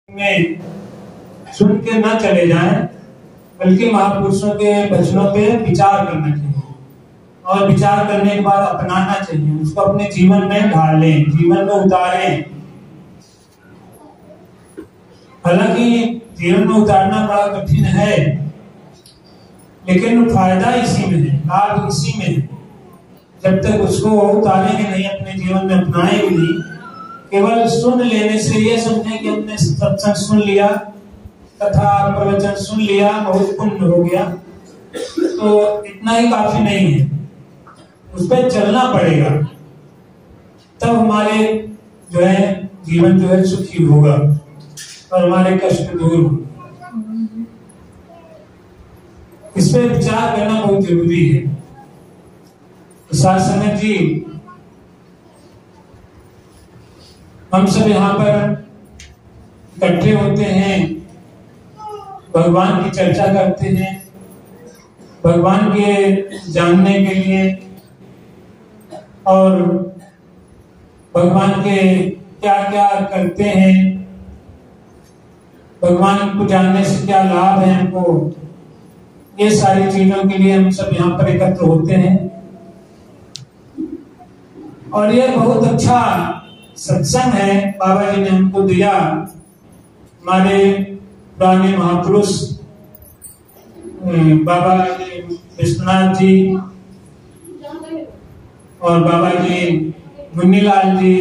में सुन के न चले जाएं, बल्कि महापुरुषों के वचनों पे विचार करना चाहिए और विचार करने के बाद अपनाना चाहिए, उसको अपने जीवन में ढालें, जीवन में उतारें। हालांकि जीवन में उतारना बड़ा कठिन है, लेकिन फायदा इसी में है, लाभ इसी में है। जब तक उसको उतारेंगे नहीं, अपने जीवन में अपनाएंगे नहीं, केवल सुन लेने से ये समझें कि हमने सत्संग सुन लिया, कथा प्रवचन सुन लिया, बहुत पुण्य हो गया, तो इतना ही काफी नहीं है, उस पर चलना पड़ेगा। तब हमारे जो है जीवन जो है सुखी होगा और हमारे कष्ट दूर होंगे। इस पर विचार करना बहुत जरूरी है। साथ संगत जी, हम सब यहाँ पर इकट्ठे होते हैं, भगवान की चर्चा करते हैं, भगवान के जानने के लिए और भगवान के क्या क्या करते हैं, भगवान को जानने से क्या लाभ है हमको, ये सारी चीजों के लिए हम सब यहाँ पर एकत्र होते हैं। और ये बहुत अच्छा सत्संग है बाबा जी ने हमको दिया। हमारे पुराने महापुरुष बाबा विश्वनाथ जी और बाबा जी मुन्नीलाल जी,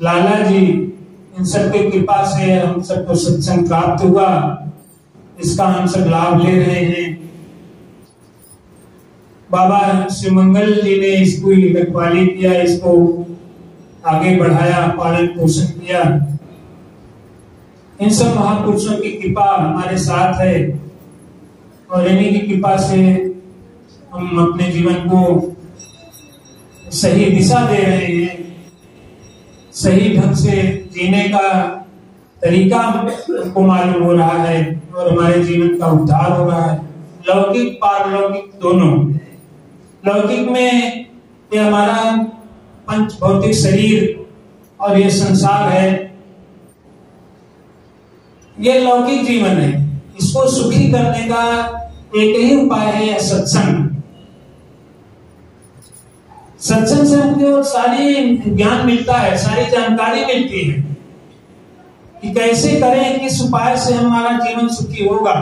लाला जी, इन सबके कृपा से हम सबको सत्संग प्राप्त हुआ, इसका हम सब लाभ ले रहे हैं। बाबा शिवमंगल जी ने इसको रखवाली किया, इसको आगे बढ़ाया, पालन पोषण किया। इन सब महापुरुषों की कृपा हमारे साथ है और इन्हीं की कृपा से हम अपने जीवन को सही दिशा दे रहे हैं, सही ढंग से जीने का तरीका हमको मालूम हो रहा है और हमारे जीवन का उद्धार हो रहा है, लौकिक पारलौकिक दोनों। लौकिक में ये हमारा पंच भौतिक शरीर और ये संसार है, ये लौकिक जीवन है। इसको सुखी करने का एक ही उपाय है, सत्संग। सत्संग से हमको सारी ज्ञान मिलता है, सारी जानकारी मिलती है कि कैसे करें, किस उपाय से हमारा जीवन सुखी होगा।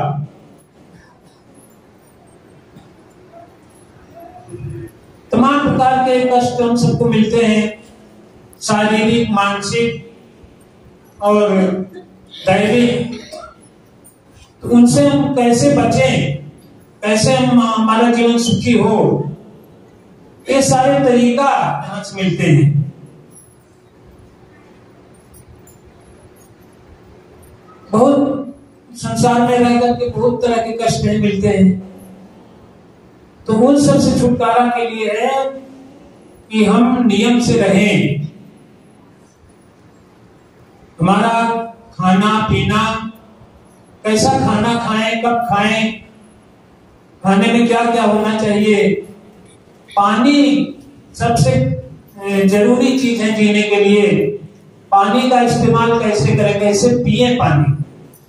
तमाम प्रकार के कष्ट हम सबको मिलते हैं, शारीरिक, मानसिक और दैविक। तो उनसे हम कैसे बचें, कैसे हम हमारा जीवन सुखी हो, ये सारे तरीका यहाँ से मिलते हैं। बहुत संसार में रह करके बहुत तरह के कष्ट मिलते हैं, तो उन सब से छुटकारा के लिए है कि हम नियम से रहें। हमारा खाना पीना, कैसा खाना खाएं, कब खाएं, खाने में क्या क्या होना चाहिए, पानी सबसे जरूरी चीज है जीने के लिए। पानी का इस्तेमाल कैसे करें, कैसे पिए, पानी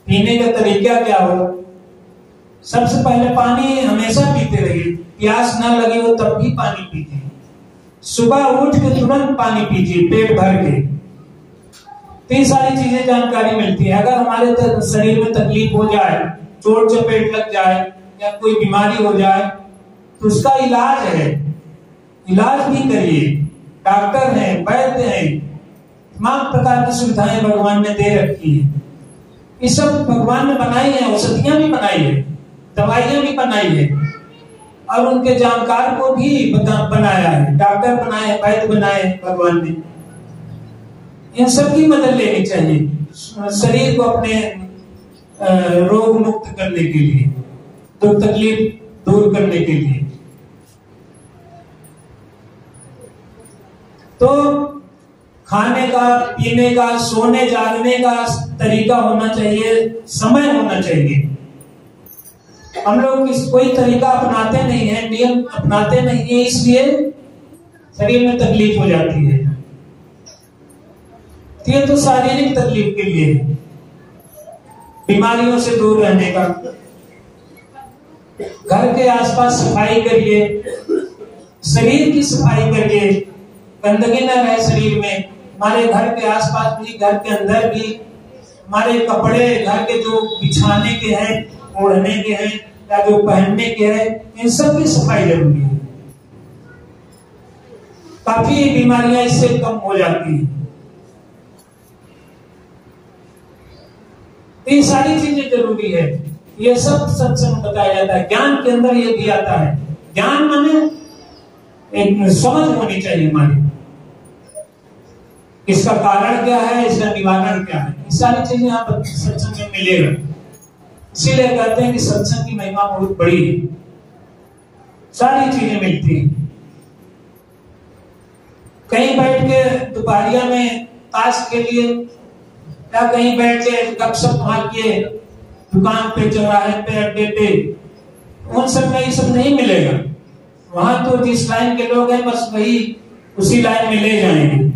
पीने का तरीका क्या हो। सबसे पहले पानी हमेशा पीते रहिए, प्यास ना लगी हो तब भी पानी पीजिए। सुबह उठ के तुरंत पानी पीजिए, पेट भर के। तीन सारी चीजें जानकारी मिलती है। अगर हमारे शरीर में तकलीफ हो जाए, चोट चपेट लग जाए या कोई बीमारी हो जाए, तो उसका इलाज है, इलाज भी करिए। डॉक्टर हैं, वैद्य हैं, तमाम प्रकार की सुविधाएं भगवान ने दे रखी है। ये सब भगवान ने बनाई है, औषधियां भी बनाई है, दवाइयां भी बनाई है और उनके जानकार को भी बनाया है, डॉक्टर बनाए, वैद्य बनाए भगवान ने। इन सब की मदद लेनी चाहिए शरीर को अपने रोग मुक्त करने के लिए, दुख तकलीफ दूर करने के लिए। तो खाने का, पीने का, सोने जागने का तरीका होना चाहिए, समय होना चाहिए। हम लोग कोई तरीका अपनाते नहीं है, नियम अपनाते नहीं है, इसलिए शरीर में तकलीफ हो जाती है। ये तो शारीरिक तकलीफ के लिए है। बीमारियों से दूर रहने का। घर के आसपास सफाई करिए, शरीर की सफाई करिए, गंदगी न रहे शरीर में। हमारे घर के आसपास भी, घर के अंदर भी, हमारे कपड़े घर के जो बिछाने के हैं, ओढ़ने के हैं या जो पहनने के हैं, इन सब की सफाई जरूरी है। काफी बीमारियां इससे कम हो जाती हैं। ये सारी चीजें जरूरी है, ये सब सत्संग बताया जाता है। ज्ञान के अंदर ये भी आता है। ज्ञान माने एक समझ होनी चाहिए हमारी, इसका कारण क्या है, इसका निवारण क्या है, ये सारी चीजें यहाँ सत्संग में मिलेगा। इसीलिए कहते हैं कि सत्संग की महिमा बहुत बड़ी है, सारी चीजें मिलती हैं। कहीं बैठ के दोपहरिया में ताश के लिए, या कहीं बैठ के गपशप मार के दुकान पे, चौराहे पे, अड्डे पे, उन सब में ये सब नहीं मिलेगा। वहां तो जिस लाइन के लोग हैं बस वही उसी लाइन में ले जाएंगे।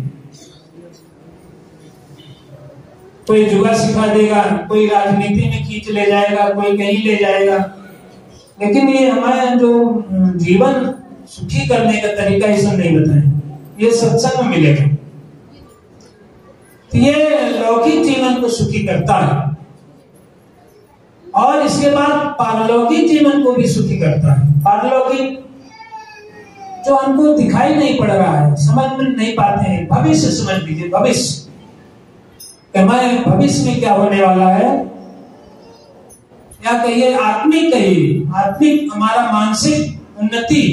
कोई जुआ सिखा देगा, कोई राजनीति में खींच ले जाएगा, कोई कहीं ले जाएगा। लेकिन ये हमारे जो जीवन सुखी करने का तरीका ये सब नहीं बताए, ये सत्संग में मिलेगा। तो ये लौकिक जीवन को सुखी करता है और इसके बाद पारलौकिक जीवन को भी सुखी करता है। पारलौकिक जो हमको दिखाई नहीं पड़ रहा है, समझ में नहीं पाते हैं, भविष्य समझ लीजिए। भविष्य मैं भविष्य में क्या होने वाला है, या कहिए आत्मिक, कहिए आत्मिक, हमारा मानसिक उन्नति,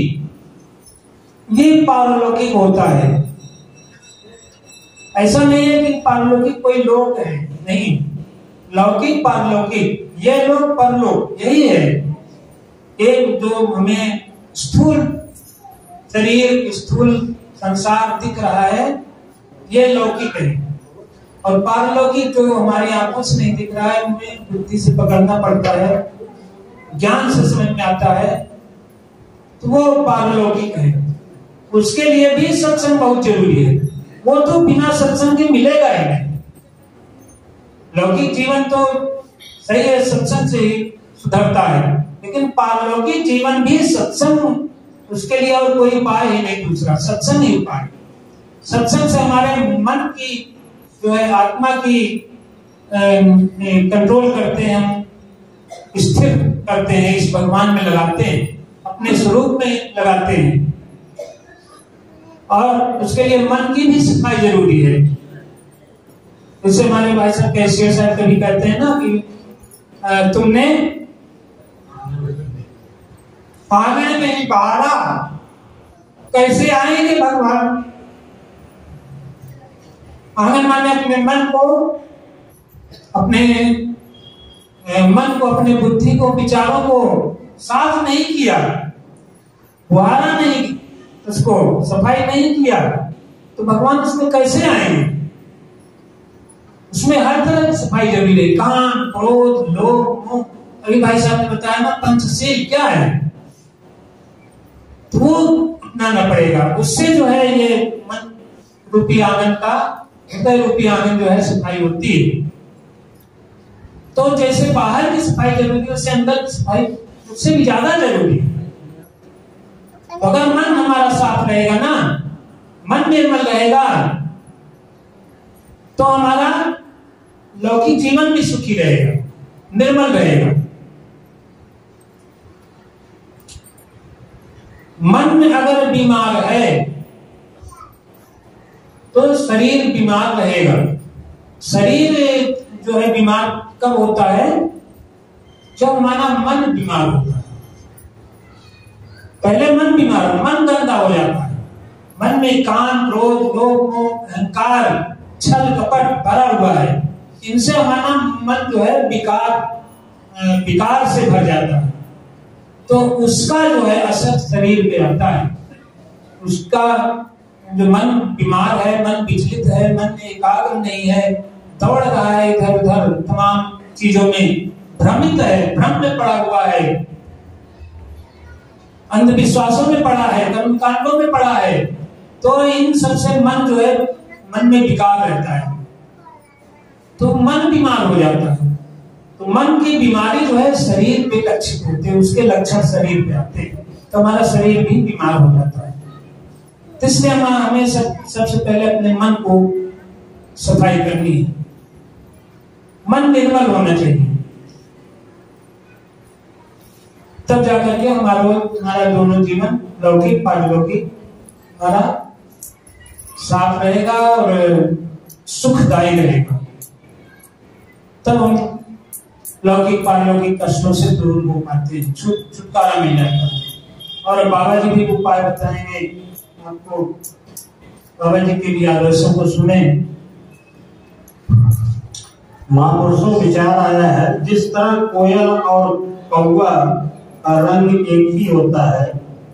ये पारलौकिक होता है। ऐसा नहीं है कि पारलौकिक कोई लोक है, नहीं। लौकिक पारलौकिक, ये लोक परलोक, यही है। एक जो हमें स्थूल शरीर, स्थूल संसार दिख रहा है, ये लौकिक है। और पारलौकिक जो हमारी आंखों से नहीं दिख रहा है, हमें बुद्धि से पकड़ना पड़ता है, ज्ञान से समझ में आता है, तो वो पारलौकिक है। उसके लिए भी सत्संग बहुत जरूरी है। वो तो बिना सत्संग के मिलेगा ही नहीं। लौकिक जीवन तो सही है, सत्संग से ही सुधरता है, लेकिन पारलौकिक जीवन भी सत्संग, उसके लिए और कोई उपाय ही नहीं, दूसरा सत्संग ही उपाय। सत्संग से हमारे मन की जो है, आत्मा की कंट्रोल करते हैं, हम स्थिर करते हैं, इस भगवान में लगाते हैं, अपने स्वरूप में लगाते हैं। और उसके लिए मन की भी सफाई जरूरी है। जैसे हमारे भाई साहब कैशियर साहब कभी कहते हैं ना कि तुमने आंगन में ही बाड़ा, कैसे आएंगे भगवान। आंगन माने अपने मन को, अपने मन को, अपने बुद्धि को, विचारों को साफ नहीं किया, बुहारा नहीं, उसको सफाई नहीं किया, तो भगवान उसमें कैसे आएंगे। उसमें हर तरह की सफाई जरूरी है। काम, क्रोध, लोभ, मोह, अभी भाई साहब ने बताया ना पंचशील क्या है, तो वो अपनाना पड़ेगा। उससे जो है ये मन रूपी आंगन का, हृदय रूपी आंगन जो है सफाई होती है। तो जैसे बाहर की सफाई जरूरी है, उससे अंदर की सफाई उससे भी ज्यादा जरूरी है। अगर मन हमारा साफ रहेगा ना, मन निर्मल रहेगा, तो हमारा लौकिक जीवन भी सुखी रहेगा, निर्मल रहेगा। मन में अगर बीमार है तो शरीर बीमार रहेगा। शरीर जो है बीमार कब होता है, जब हमारा मन बीमार होता है। पहले मन बीमार, मन गंदा हो जाता है, मन में काम, क्रोध, लोभ, मोह, अहंकार, छल कपट भरा हुआ है। इनसे हमारा मन जो है विकार से भर जाता है। तो उसका जो है असर शरीर पे आता है। उसका जो मन बीमार है, मन विचलित है, मन एकाग्र नहीं है, दौड़ रहा है इधर उधर, तमाम चीजों में भ्रमित है, भ्रम में पड़ा हुआ है, अंधविश्वासों में पड़ा है, कर्मकांडों में पड़ा है, तो इन सबसे मन जो है, मन में विकार रहता है, तो मन बीमार हो जाता है। तो तो मन की बीमारी जो है शरीर पे लक्षित होते हैं, उसके लक्षण शरीर पे आते हैं, तो हमारा शरीर भी बीमार हो जाता है। तो इसलिए हमें सबसे पहले अपने मन को सफाई करनी है, मन निर्मल होना चाहिए, तब जाकर के हमारा दोनों जीवन लौकिक पारलौकिक हमारा साफ रहेगा और सुखदायी रहेगा। तब हम लौकिक पारलौकिक कष्टों से दूर हो पाते हैं, छुटकारा मिल जाता है। और बाबा जी भी उपाय बताएंगे आपको, बाबा जी के भी आदर्शों को सुने। महापुरुषों विचार आया है, जिस तरह कोयल और कौवा का रंग एक ही होता है,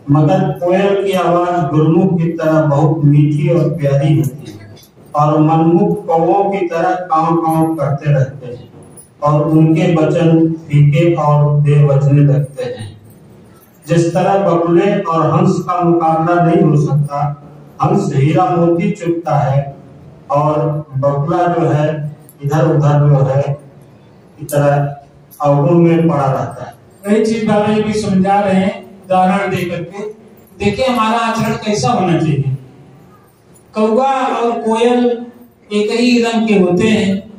मगर कोयल की आवाज गुरमुख की तरह बहुत मीठी और प्यारी होती है और मनमुख कौवों की तरह कांव कांव करते रहते हैं और उनके वचन फीके और बेवचने लगते हैं। जिस तरह बगुले और हंस का मुकाबला नहीं हो सकता, हंस हीरा मोती चुगता है और बगुला जो है इधर उधर जो है की तरह अवगुण में पड़ा रहता है। वही चीज बाबा जी भी समझा रहे हैं उदाहरण दे करके। देखिए हमारा आचरण कैसा होना चाहिए। कौवा और कोयल एक ही रंग के होते हैं,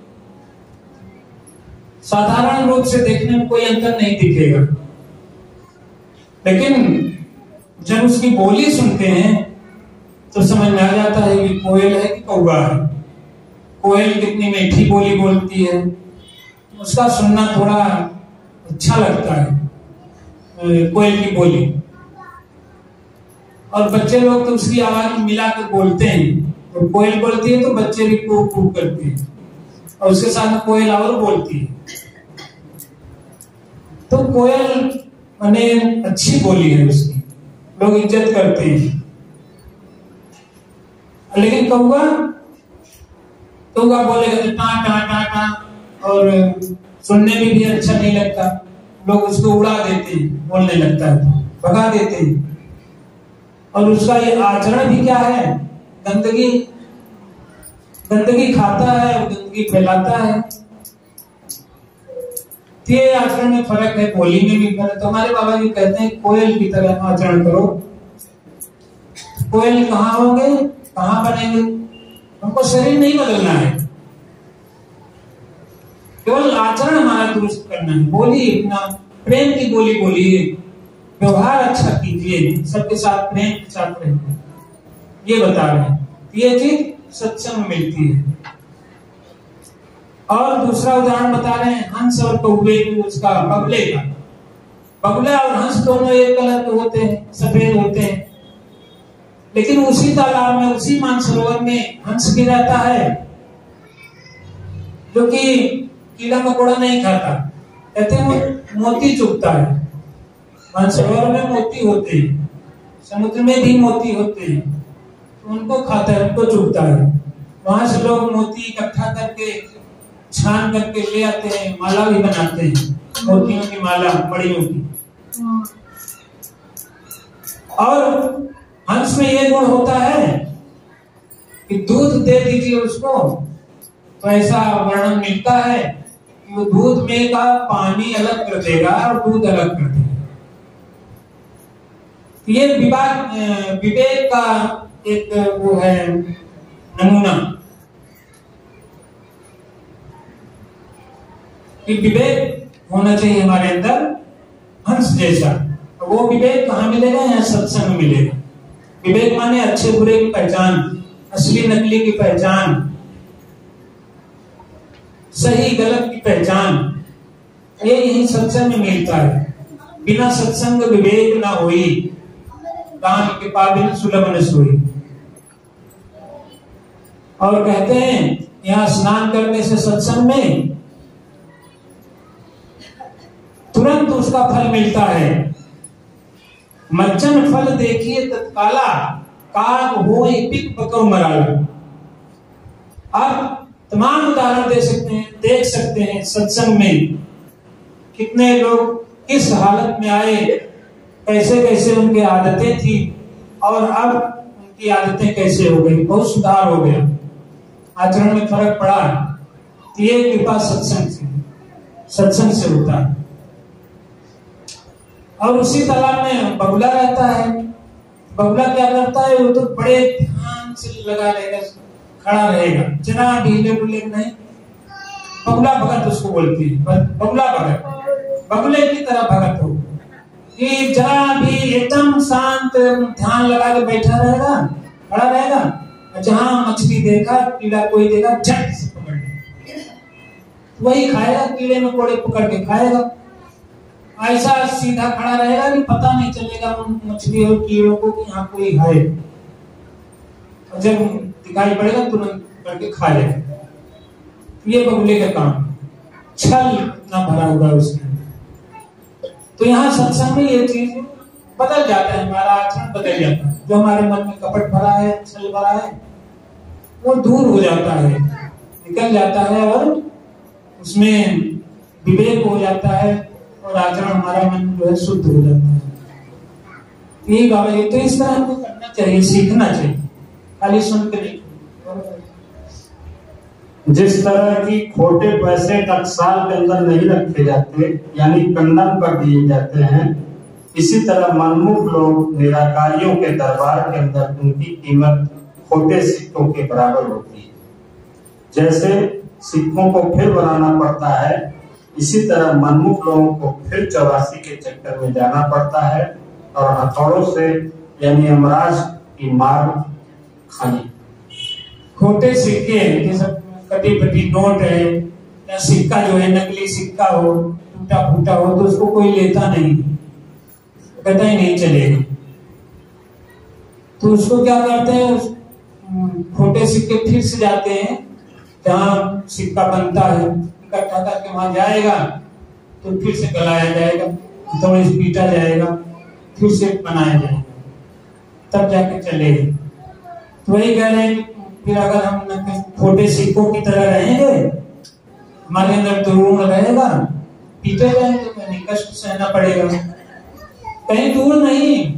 साधारण रूप से देखने में कोई अंतर नहीं दिखेगा, लेकिन जब उसकी बोली सुनते हैं तो समझ में आ जाता है कि कोयल है कि कौवा है। कोयल कितनी मीठी बोली बोलती है, उसका सुनना थोड़ा अच्छा लगता है, कोयल की बोली। और बच्चे लोग तो उसकी आवाज मिला कर बोलते हैं, और कोयल बोलती है तो बच्चे भी कूक कूक करते हैं, और उसके साथ कोयल और बोलती है। तो कोयल माने अच्छी बोली है उसकी, लोग इज्जत करते हैं। लेकिन कौवा बोलेगा तो टा टा टा टा, और सुनने में भी अच्छा नहीं लगता, लोग उसको उड़ा देते हैं, बोलने लगता है, भगा देते हैं। और उसका ये आचरण भी क्या है, गंदगी खाता है और गंदगी फैलाता है। ये आचरण में फर्क है, बोली में भी फर्क। तो हमारे बाबा जी कहते हैं कोयल की तरह आचरण करो। कोयल कहाँ होंगे, कहाँ बनेंगे? हमको शरीर नहीं बदलना है, केवल आचरण हमारा दुरुस्त करना है। बोली अपना प्रेम की बोली बोलिए, व्यवहार अच्छा कीजिए, सबके साथ प्रेम के साथ रहिए, ये बता रहे हैं। ये चीज सत्संग में मिलती है। और दूसरा उदाहरण बता रहे हैं हंस और कौवे को, उसका बगुले का। बगुला और हंस दोनों एक कलर के होते हैं, सफेद होते हैं, लेकिन उसी तालाब में, उसी मानसरोवर में हंस भी रहता है जो कि कीड़ा मकोड़ा नहीं खाता। कहते हैं वो मोती चुगता है। मानसरोवर में मोती होते हैं, समुद्र में भी मोती होते हैं, तो उनको खाता है, उनको चुगता है। वहां से लोग मोती इकट्ठा करके छान करके ले आते हैं, माला भी बनाते हैं, मोतियों की माला, मड़ियों की। और हंस में ये गुण होता है कि दूध दे दीजिए उसको तो ऐसा वर्णन मिलता है कि वो दूध में का पानी अलग कर देगा और दूध अलग कर देगा। ये विवेक का एक वो है नमूना कि विवेक होना चाहिए हमारे अंदर हंस जैसा। वो विवेक कहाँ मिलेगा? यहाँ सत्संग में मिलेगा। विवेक माने अच्छे बुरे की पहचान, असली नकली की पहचान, सही गलत की पहचान, ये यही सत्संग में मिलता है। बिना सत्संग विवेक ना होई, काम के पाबिन सुलभ न सोई। और कहते हैं यहाँ स्नान करने से सत्संग में तुरंत उसका फल मिलता है। मज्जन फल देखिए तत्काला, काग हो पिक पको मराला। आप तमाम उदाहरण देख सकते हैं सत्संग में कितने लोग किस हालत में आए, कैसे कैसे उनकी आदतें थी और अब उनकी आदतें कैसे हो गई, बहुत सुधार हो गया, आचरण में फर्क पड़ा। ये कृपा सत्संग से। सत्संग से होता है। और उसी तालाब में बगुला रहता है। बगुला क्या करता है, वो तो बड़े ध्यान से लगा रहेगा, खड़ा रहेगा, जरा भी हिले डुले नहीं। बगुला भगत उसको बोलती है, बगुला भगत, बगुले की तरह भगत हो कि जरा भी एकदम शांत ध्यान लगा के बैठा रहेगा, खड़ा रहेगा, जहां मछली देखा, कीड़ा कोई देखा, झट से पकड़ लेगा, वही खाएगा, कीड़े मकोड़े पकड़ के खाएगा। ऐसा सीधा खड़ा रहेगा कि पता नहीं चलेगा मछली और कीड़ों को कि यहाँ कोई है, और जब दिखाई पड़ेगा तुरंत करके खा लेगा। ये बगुले का काम, छल इतना भरा हुआ उसके। तो यहाँ सत्संग में ये चीज बदल जाता है, हमारा आचरण बदल जाता है। जो हमारे मन में कपट भरा है, छल भरा है, वो दूर हो जाता है, निकल जाता है, और उसमें विवेक हो जाता है, और आचरण हमारा मन जो है शुद्ध हो जाता है। यही बाबा, ये तो इस तरह हमको करना चाहिए, सीखना चाहिए, खाली सुन के नहीं। जिस तरह की खोटे पैसे टकसाल के अंदर नहीं रखे जाते, यानी कंडम कर दिए जाते हैं, इसी तरह मनमुख लोग निराकारियों के दरबार के अंदर उनकी कीमत खोटे सिक्कों के बराबर होती है। जैसे सिक्कों को फिर बनाना पड़ता है, इसी तरह मनमुख लोगों को फिर 84 के चक्कर में जाना पड़ता है और हथौड़ों से यानी यमराज की मार खानी। खोटे सिक्के जैसे कटी पटी नोट है, या सिक्का जो है नकली सिक्का हो, टूटा फूटा हो, तो उसको कोई लेता नहीं, कहता ही नहीं चलेगा। तो उसको क्या करते हैं, खोटे सिक्के फिर से जाते हैं जहाँ सिक्का बनता है, इकट्ठा करके वहां जाएगा, तो फिर से गलाया जाएगा, थोड़ी से पीटा जाएगा, फिर से बनाया जाएगा, तब जाके चलेगा। तो वही कह रहे हैं, फिर अगर हम खोटे सिक्कों की तरह रहेंगे, हमारे अंदर दुर्गुण रहेगा, पीटे जाएंगे, यानी कष्ट सहना पड़ेगा। कहीं दूर नहीं,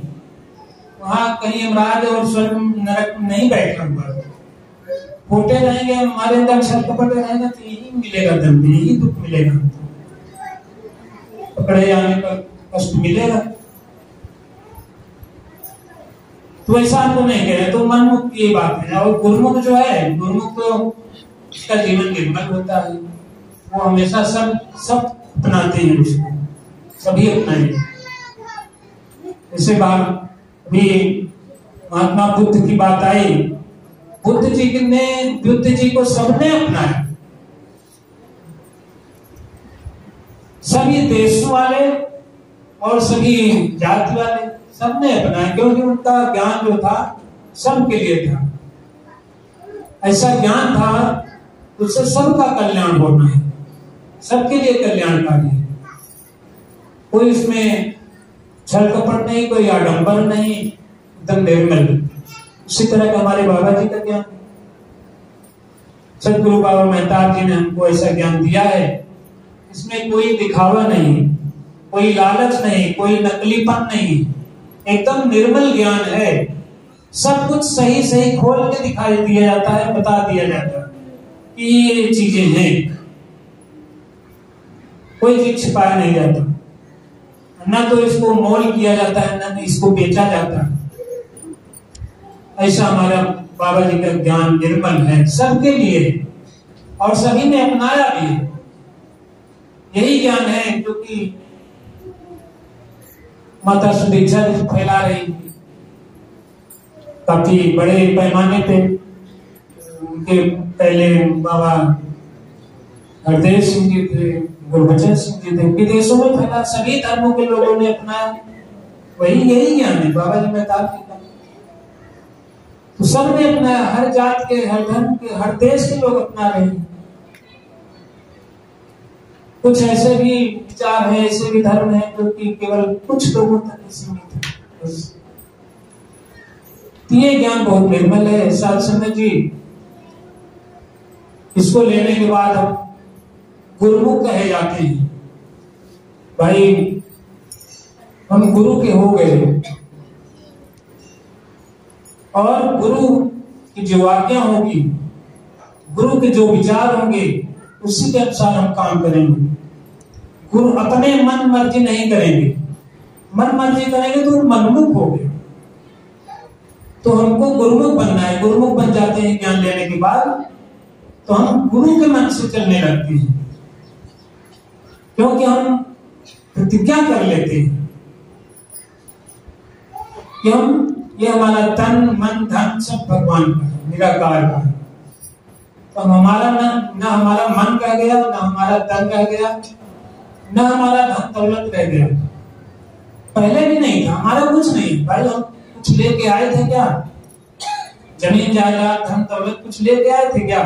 वहां कहीं यमराज और स्वर्ग नरक नहीं बैठा हुआ, खोटे रहेंगे, हमारे अंदर छल कपट रहेगा, तो यही मिलेगा दंड, यही दुख मिलेगा, पकड़े जाने पर कष्ट मिलेगा। तो ऐसा हमको नहीं कह रहे, तो मनमुख की बात है। और गुरुमुख जो है, गुरुमुख तो उसका जीवन निर्मल होता है, वो हमेशा सब अपनाते हैं, उसको सभी अपनाएंगे। जैसे भी महात्मा बुद्ध की बात आई, बुद्ध जी को सबने अपनाया, सभी देशों वाले और सभी जाति वाले सबने अपनाया, क्योंकि उनका ज्ञान जो था सबके लिए था। ऐसा ज्ञान था उससे सबका कल्याण होना है, सबके लिए कल्याणकारी है। कोई इसमें छल कपट नहीं, कोई आडंबर नहीं, एकदम निर्मल। उसी तरह का हमारे बाबा जी का ज्ञान, सदगुरु बाबा मेहताब जी ने हमको ऐसा ज्ञान दिया है, इसमें कोई दिखावा नहीं, कोई लालच नहीं, कोई नकलीपन नहीं, एकदम निर्मल ज्ञान है। सब कुछ सही सही खोल के दिखाई दिया जाता है, बता दिया जाता है कि ये चीजें हैं, कोई चीज छिपाया नहीं जाता, ना तो इसको मोल किया जाता है, ना इसको बेचा जाता है। ऐसा हमारा बाबा जी का ज्ञान निर्मल है, सबके लिए, और सभी ने अपनाया भी है। यही ज्ञान है जो कि माता सुदीक्षा फैला रही, काफी बड़े पैमाने पे। उनके पहले बाबा हरदेव सिंह जी थे, गुरबचन सिंह जी थे, विदेशों में फैला, सभी धर्मों के लोगों ने अपना, यही ज्ञान है बाबा जी मेहताब जी का। तो सब ने अपना, हर जात के, हर धर्म के, हर देश के लोग अपना रहे हैं। कुछ ऐसे भी विचार है, ऐसे भी धर्म है जो कि केवल कुछ लोगों तक सीमित है। ये ज्ञान बहुत निर्मल है साध संगत जी। इसको लेने के बाद हम गुरुमुख कहे जाते हैं। भाई हम गुरु के हो गए, और गुरु की जो आज्ञा होगी, गुरु के जो विचार होंगे, उसी के अनुसार हम काम करेंगे। गुरु अपने मन मर्जी नहीं करेंगे, मन मर्जी करेंगे तो मनमुख हो गए। तो हमको गुरुमुख बनना है। गुरुमुख बन जाते हैं ज्ञान लेने के बाद, तो हम गुरु के मन से चलने लगते हैं, क्योंकि हम प्रतिज्ञा कर लेते हैं कि ये हमारा तन मन धन सब भगवान का है, निराकार का है। तो हमारा ना हमारा मन रह गया, ना हमारा तन रह गया, ना हमारा धन दौलत रह गया। पहले भी नहीं था, हमारा कुछ नहीं। भाई हम कुछ लेके आए थे क्या? जमीन जायदाद धन दौलत कुछ लेके आए थे क्या?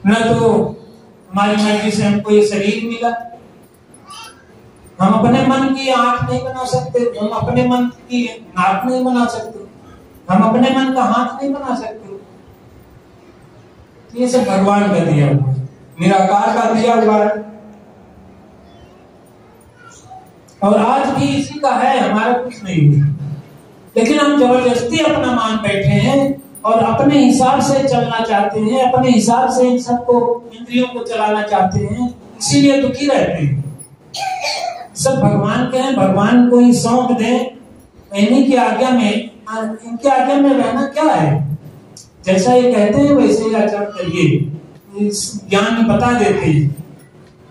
न तो हमारी मर्जी से हमको ये शरीर मिला। हम अपने मन की आंख नहीं बना सकते, हम अपने मन की नाक नहीं बना सकते, हम अपने मन का हाथ नहीं बना सकते। ये सब भगवान का दिया हुआ है, निराकार का दिया हुआ है। और आज भी इसी का है, हमारा कुछ नहीं है। लेकिन हम जबरदस्ती अपना मान बैठे हैं और अपने हिसाब से चलना चाहते हैं, अपने हिसाब से इन सबको इंद्रियों को चलाना चाहते हैं, इसीलिए दुखी रहते हैं। सब भगवान के हैं, भगवान को ही सौंप दें। इन्हीं की आज्ञा में, इनकी आज्ञा में रहना क्या है? जैसा ये कहते हैं वैसे ही आचरण करिए। ज्ञान बता देते हैं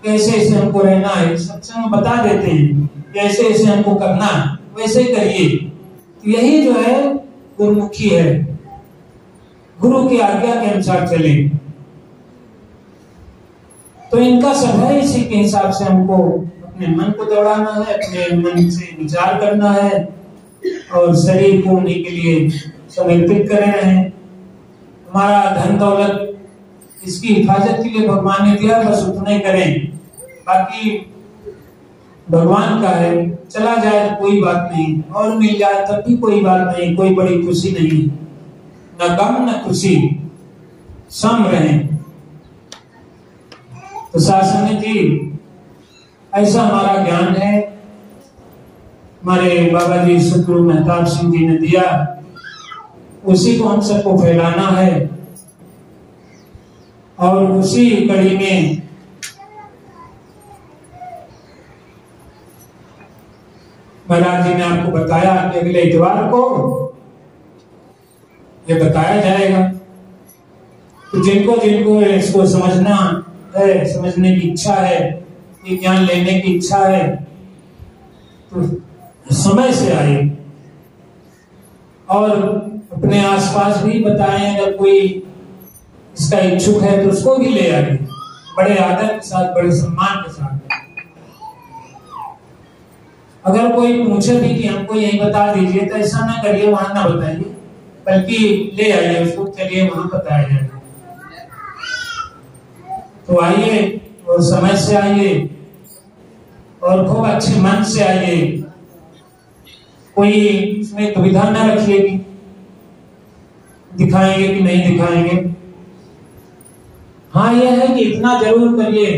कैसे ऐसे हमको रहना है, सत्संग बता देते हैं कैसे ऐसे हमको करना है, वैसे करिए। यही जो है गुरुमुखी है, गुरु की आज्ञा के अनुसार चले। तो इनका सब है, इसी के हिसाब से हमको अपने मन को दौड़ाना है, अपने मन से विचार करना है और शरीर को उन्हीं के लिए समर्पित करना है। हमारा धन दौलत इसकी हिफाजत के लिए भगवान ने दिया, बस उतना ही करें। बाकी भगवान का है, चला जाए तो कोई बात नहीं, और मिल जाए तब भी कोई बात नहीं, कोई बड़ी खुशी नहीं। न गम न खुशी, सम रहें। तो शासन जी ऐसा हमारा ज्ञान है, हमारे बाबा जी सतगुरु मेहताब सिंह जी ने दिया, उसी को हम सबको फैलाना है। और उसी कड़ी में महाराज जी ने आपको बताया कि अगले इतवार को ये बताया जाएगा। तो जिनको जिनको इसको समझना है, समझने की इच्छा है, ये ज्ञान लेने की इच्छा है, तो समय से आए और अपने आसपास भी बताएं। अगर कोई इसका इच्छुक है तो उसको भी ले आए, बड़े आदर के साथ, बड़े सम्मान के साथ। अगर कोई पूछे भी कि हमको यही बता दीजिए, तो ऐसा ना करिए, वहां ना बताइए, बल्कि ले आइए उसको, चलिए वहां बताया जाएगा। तो आइए और समय से आइए और खूब अच्छे मन से आइए। कोई इसमें दुविधा न रखिए कि दिखाएंगे कि नहीं दिखाएंगे। हाँ, यह है कि इतना जरूर करिए,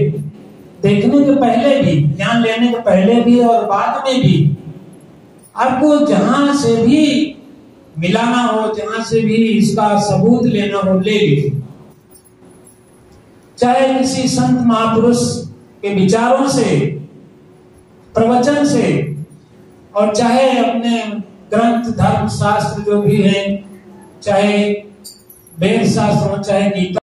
देखने के पहले भी, ज्ञान लेने के पहले भी और बाद में भी, आपको जहां से भी मिलाना हो, जहां से भी इसका सबूत लेना हो, ले लीजिए। चाहे किसी संत महापुरुष के विचारों से, प्रवचन से, और चाहे अपने ग्रंथ धर्म शास्त्र जो भी हैं, चाहे वेद शास्त्र हो, चाहे गीता